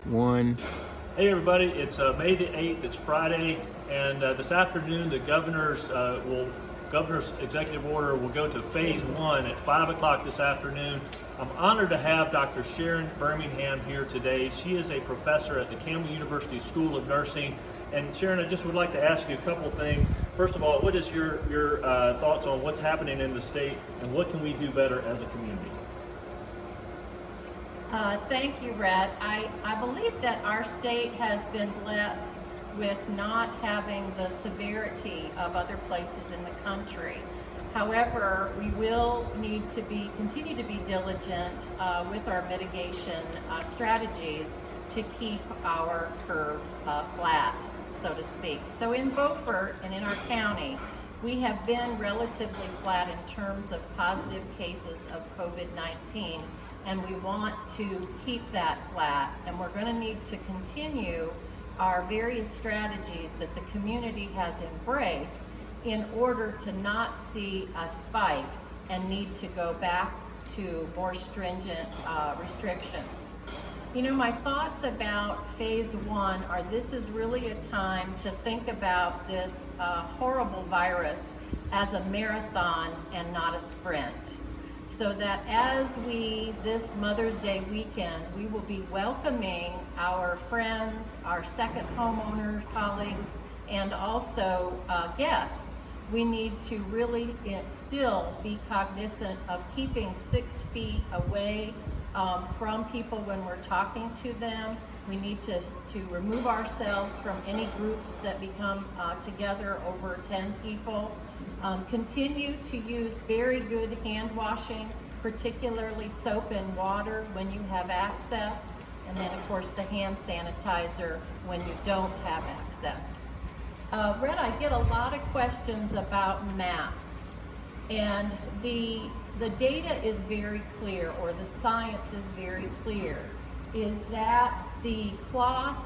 one. Hey everybody, it's May the 8th, it's Friday, and this afternoon the governor's executive order will go to phase 1 at 5 o'clock this afternoon. I'm honored to have Dr. Sharon Birmingham here today. She is a professor at the Campbell University School of Nursing. And Sharon, I just would like to ask you a couple of things. First of all, what is your thoughts on what's happening in the state, and what can we do better as a community? Thank you, Rhett. I believe that our state has been blessed with not having the severity of other places in the country. However, we will need to continue to be diligent with our mitigation strategies to keep our curve flat, so to speak. So in Beaufort and in our county, we have been relatively flat in terms of positive cases of COVID-19. And we want to keep that flat, and we're going to need to continue our various strategies that the community has embraced in order to not see a spike and need to go back to more stringent restrictions. You know, my thoughts about phase 1 are this is really a time to think about this horrible virus as a marathon and not a sprint. So that as this Mother's Day weekend, we will be welcoming our friends, our second homeowner colleagues, and also guests. We need to really still be cognizant of keeping 6 feet away from people when we're talking to them. We need to remove ourselves from any groups that become together over 10 people. Continue to use very good hand washing, particularly soap and water when you have access, and then of course the hand sanitizer when you don't have access. Brett, I get a lot of questions about masks, and the data is very clear, or the science is very clear, is that the cloth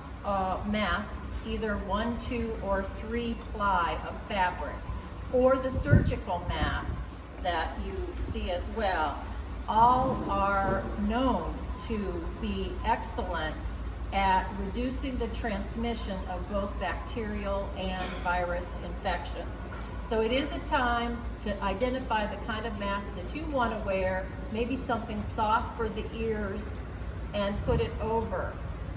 masks, either 1, 2, or 3 ply of fabric, or the surgical masks that you see as well, all are known to be excellent at reducing the transmission of both bacterial and virus infections. So it is a time to identify the kind of mask that you want to wear, maybe something soft for the ears, and put it over.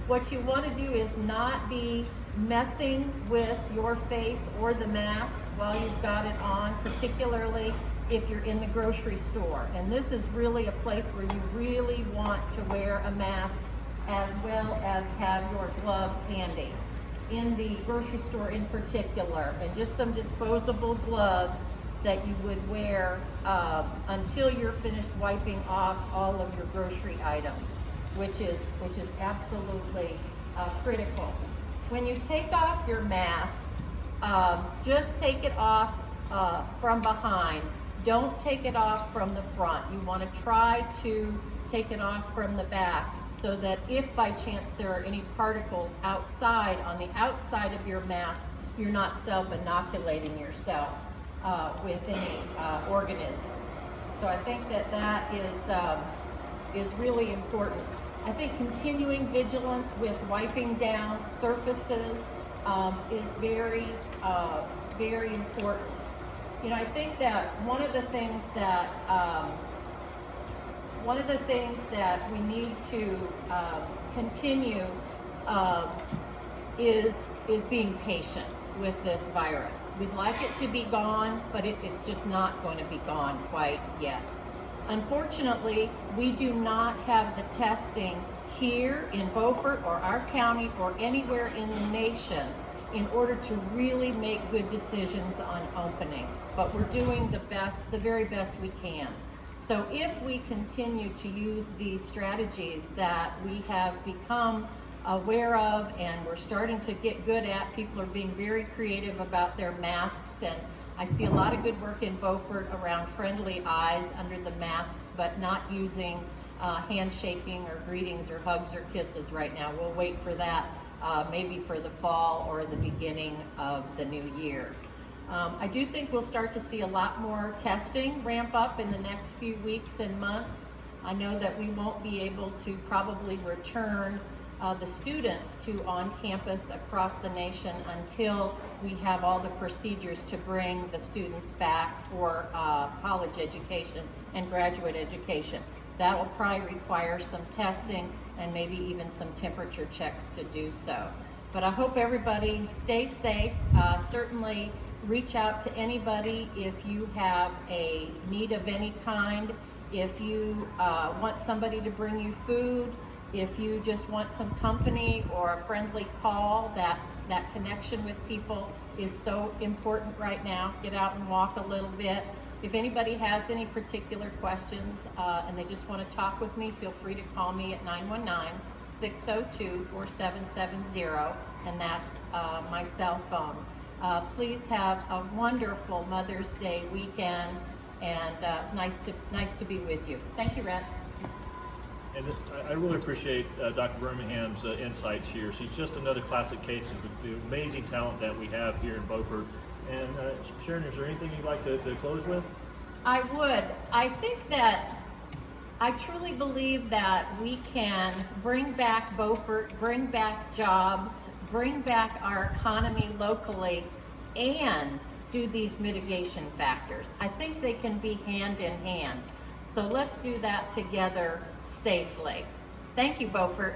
What you want to do is not be messing with your face or the mask while you've got it on, particularly if you're in the grocery store. And this is really a place where you really want to wear a mask as well as have your gloves handy. In the grocery store in particular, and just some disposable gloves that you would wear until you're finished wiping off all of your grocery items, which is absolutely critical. When you take off your mask, just take it off from behind. Don't take it off from the front. You want to try to take it off from the back, so that if by chance there are any particles outside, on the outside of your mask, you're not self-inoculating yourself with any organisms. So I think that is really important. I think continuing vigilance with wiping down surfaces is very, very important. You know, I think that one of the things that we need to continue is being patient with this virus. We'd like it to be gone, but it's just not going to be gone quite yet. Unfortunately, we do not have the testing here in Beaufort or our county or anywhere in the nation in order to really make good decisions on opening. But we're doing the very best we can. So if we continue to use these strategies that we have become aware of and we're starting to get good at, people are being very creative about their masks, and I see a lot of good work in Beaufort around friendly eyes under the masks, but not using handshaking or greetings or hugs or kisses right now. We'll wait for that maybe for the fall or the beginning of the new year. I do think we'll start to see a lot more testing ramp up in the next few weeks and months. I know that we won't be able to probably return the students to on campus across the nation until we have all the procedures to bring the students back for college education and graduate education. That will probably require some testing and maybe even some temperature checks to do so. But I hope everybody stays safe. Certainly reach out to anybody if you have a need of any kind. If you want somebody to bring you food, if you just want some company or a friendly call, that connection with people is so important right now. Get out and walk a little bit. If anybody has any particular questions and they just want to talk with me, feel free to call me at 919-602-4770, and that's my cell phone. Please have a wonderful Mother's Day weekend, and it's nice to be with you. Thank you, Rhett. And I really appreciate Dr. Birmingham's insights here. She's just another classic case of the amazing talent that we have here in Beaufort. And Sharon, is there anything you'd like to close with? I would. I think that I truly believe that we can bring back Beaufort, bring back jobs, bring back our economy locally, and do these mitigation factors. I think they can be hand in hand. So let's do that together safely. Thank you, Beaufort.